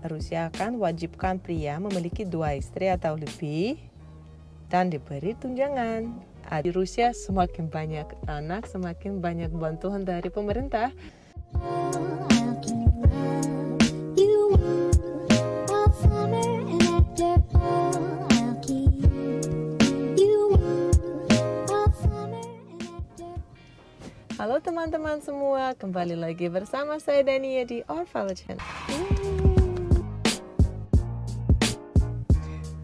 Rusia akan wajibkan pria memiliki 2 istri atau lebih dan diberi tunjangan. Di Rusia semakin banyak anak, semakin banyak bantuan dari pemerintah. Halo teman-teman semua, kembali lagi bersama saya Dania di Orphala Channel.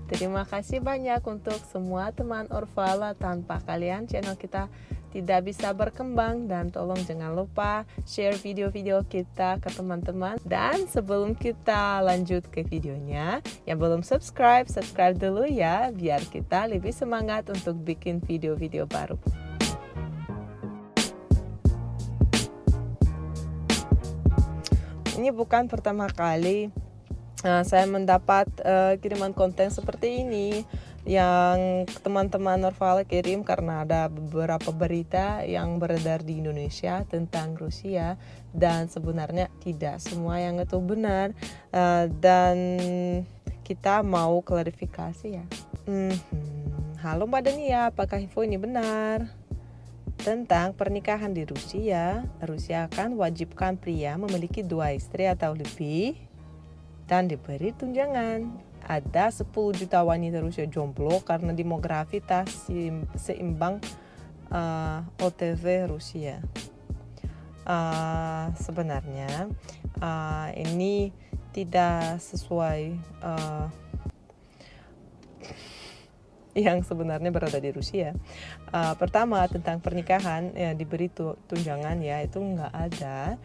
Terima kasih banyak untuk semua teman Orphala. Tanpa kalian channel kita tidak bisa berkembang, dan tolong jangan lupa share video-video kita ke teman-teman. Dan sebelum kita lanjut ke videonya, yang belum subscribe dulu ya, biar kita lebih semangat untuk bikin video-video baru. Ini bukan pertama kali saya mendapat kiriman konten seperti ini yang teman-teman Orphala kirim, karena ada beberapa berita yang beredar di Indonesia tentang Rusia, dan sebenarnya tidak semua yang itu benar, dan kita mau klarifikasi ya. Halo Mbak Dania, apakah info ini benar? Tentang pernikahan di Rusia, Rusia akan wajibkan pria memiliki 2 istri atau lebih dan diberi tunjangan. Ada 10 juta wanita Rusia jomblo karena demografi tak seimbang OTV Rusia. Sebenarnya ini tidak sesuai yang sebenarnya berada di Rusia. Pertama, tentang pernikahan diberi tunjangan ya, itu nggak ada.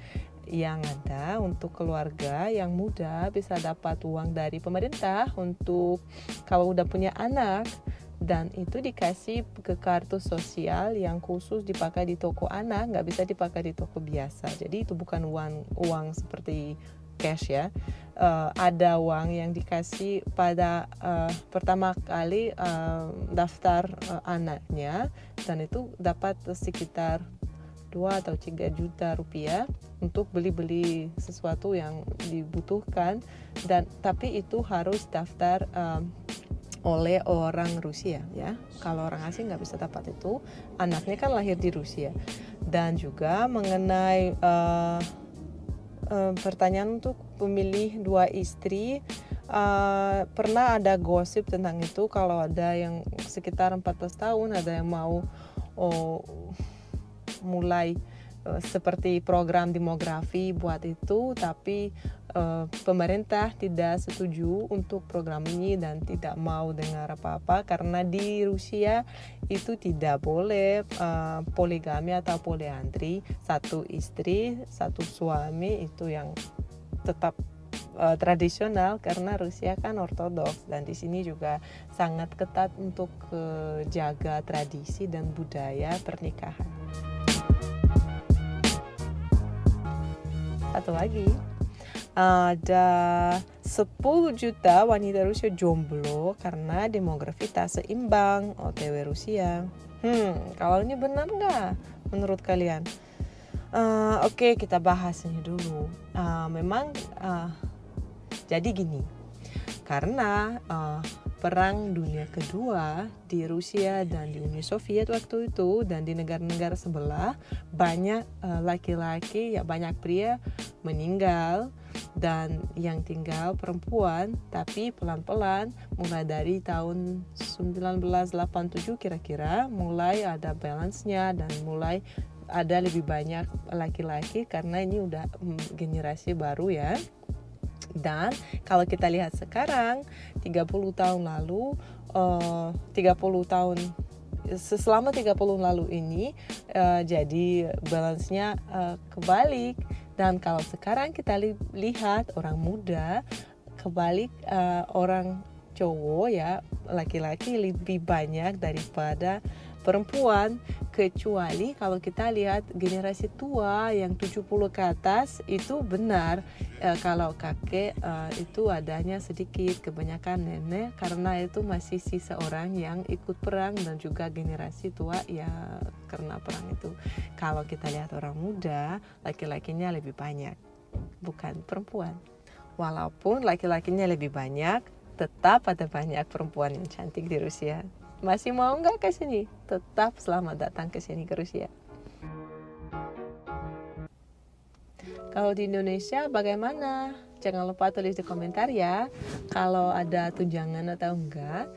Yang ada untuk keluarga yang muda bisa dapat uang dari pemerintah untuk kalau udah punya anak, dan itu dikasih ke kartu sosial yang khusus dipakai di toko anak, nggak bisa dipakai di toko biasa. Jadi itu bukan uang seperti cash ya. Ada uang yang dikasih pada pertama kali daftar anaknya, dan itu dapat sekitar 2 atau 3 juta rupiah untuk beli sesuatu yang dibutuhkan, dan tapi itu harus daftar oleh orang Rusia ya. Kalau orang asing nggak bisa dapat itu, anaknya kan lahir di Rusia. Dan juga mengenai pertanyaan untuk pemilih 2 istri, pernah ada gosip tentang itu, kalau ada yang sekitar 14 tahun ada yang mau mulai seperti program demografi buat itu, tapi pemerintah tidak setuju untuk program ini dan tidak mau dengar apa-apa, karena di Rusia itu tidak boleh poligami atau poliandri, 1 istri 1 suami, itu yang tetap tradisional, karena Rusia kan ortodoks, dan di sini juga sangat ketat untuk jaga tradisi dan budaya pernikahan. Satu lagi, ada 10 juta wanita Rusia jomblo karena demografi tak seimbang OTW Rusia. Kalau ini benar nggak menurut kalian? Oke, kita bahas ini dulu. Memang jadi gini, karena Perang Dunia Kedua di Rusia dan di Uni Soviet waktu itu, dan di negara-negara sebelah, banyak laki-laki, ya banyak pria meninggal, dan yang tinggal perempuan. Tapi pelan-pelan mulai dari tahun 1987 kira-kira mulai ada balance-nya, dan mulai ada lebih banyak laki-laki, karena ini udah generasi baru ya. Dan kalau kita lihat sekarang, 30 tahun lalu, selama 30 lalu ini, jadi balance-nya kebalik. Dan kalau sekarang kita lihat orang muda kebalik, orang cowok ya, laki-laki lebih banyak daripada perempuan, kecuali kalau kita lihat generasi tua yang 70 ke atas, itu benar. Kalau kakek itu adanya sedikit, kebanyakan nenek, karena itu masih sisa orang yang ikut perang, dan juga generasi tua ya karena perang itu. Kalau kita lihat orang muda, laki-lakinya lebih banyak, bukan perempuan. Walaupun laki-lakinya lebih banyak, tetap ada banyak perempuan yang cantik di Rusia. Masih mau nggak ke sini? Tetap selamat datang ke sini ke Rusia. Kalau di Indonesia bagaimana? Jangan lupa tulis di komentar ya. Kalau ada tunjangan atau enggak.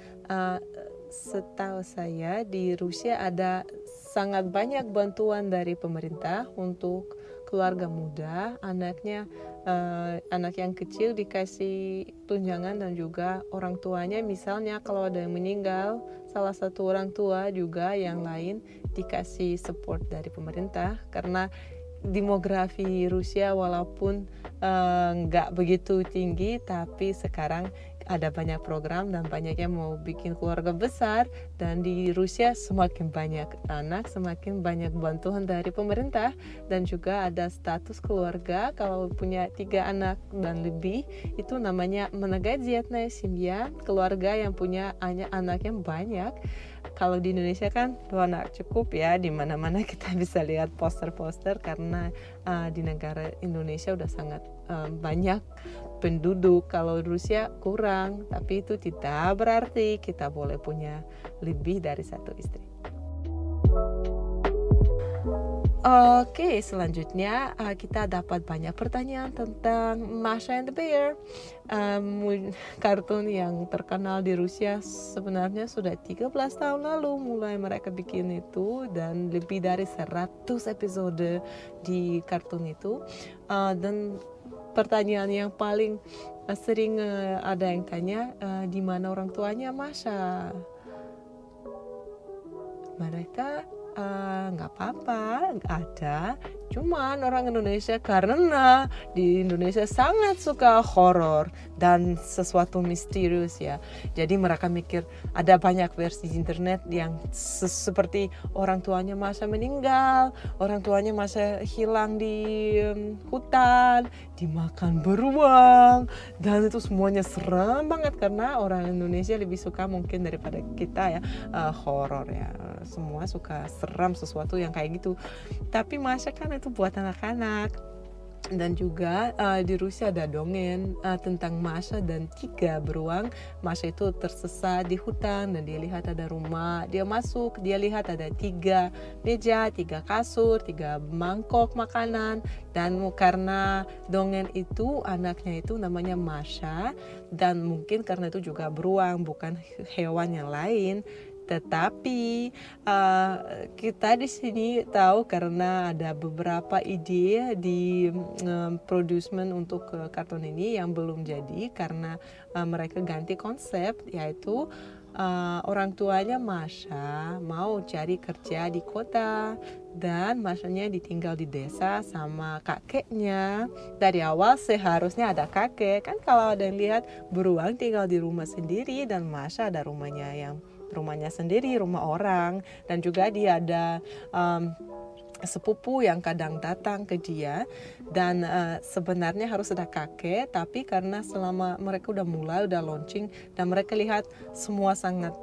Setahu saya di Rusia ada sangat banyak bantuan dari pemerintah untuk keluarga muda, anak yang kecil dikasih tunjangan, dan juga orang tuanya, misalnya kalau ada yang meninggal salah satu orang tua, juga yang lain dikasih support dari pemerintah. Karena demografi Rusia walaupun nggak begitu tinggi, tapi sekarang ada banyak program dan banyak yang mau bikin keluarga besar, dan di Rusia semakin banyak anak, semakin banyak bantuan dari pemerintah, dan juga ada status keluarga. Kalau punya 3 anak dan lebih, itu namanya многодетная семья, keluarga yang punya anak yang banyak. Kalau di Indonesia kan 2 anak cukup ya, di mana-mana kita bisa lihat poster-poster, karena di negara Indonesia udah sangat banyak penduduk. Kalau Rusia kurang, tapi itu tidak berarti kita boleh punya lebih dari 1 istri. Oke, selanjutnya kita dapat banyak pertanyaan tentang Masha and the Bear. Kartun yang terkenal di Rusia sebenarnya sudah 13 tahun lalu mulai mereka bikin itu, dan lebih dari 100 episode di kartun itu. Dan pertanyaan yang paling sering ada yang tanya, di mana orang tuanya Masha? Mereka nggak apa-apa, nggak ada. Cuman orang Indonesia, karena di Indonesia sangat suka horor dan sesuatu misterius ya, jadi mereka mikir ada banyak versi internet yang seperti orang tuanya Masha meninggal, orang tuanya Masha hilang di hutan, dimakan beruang, dan itu semuanya serem banget. Karena orang Indonesia lebih suka mungkin daripada kita ya horor ya, semua suka seram, sesuatu yang kayak gitu. Tapi Masha kan itu buat anak-anak. Dan juga di Rusia ada dongeng tentang Masha dan 3 beruang. Masha itu tersesat di hutan dan dia lihat ada rumah, dia masuk, dia lihat ada 3 meja, 3 kasur, 3 mangkok makanan. Dan karena dongeng itu, anaknya itu namanya Masha, dan mungkin karena itu juga beruang, bukan hewan yang lain. Tetapi kita di sini tahu karena ada beberapa ide di production untuk kartun ini yang belum jadi, karena mereka ganti konsep, yaitu orang tuanya Masha mau cari kerja di kota, dan Mashanya ditinggal di desa sama kakeknya. Dari awal seharusnya ada kakek, kan kalau ada yang lihat beruang tinggal di rumah sendiri, dan Masha ada rumahnya sendiri, rumah orang. Dan juga dia ada sepupu yang kadang datang ke dia, dan sebenarnya harus ada kakek, tapi karena selama mereka udah launching dan mereka lihat semua sangat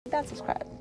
dan subscribe.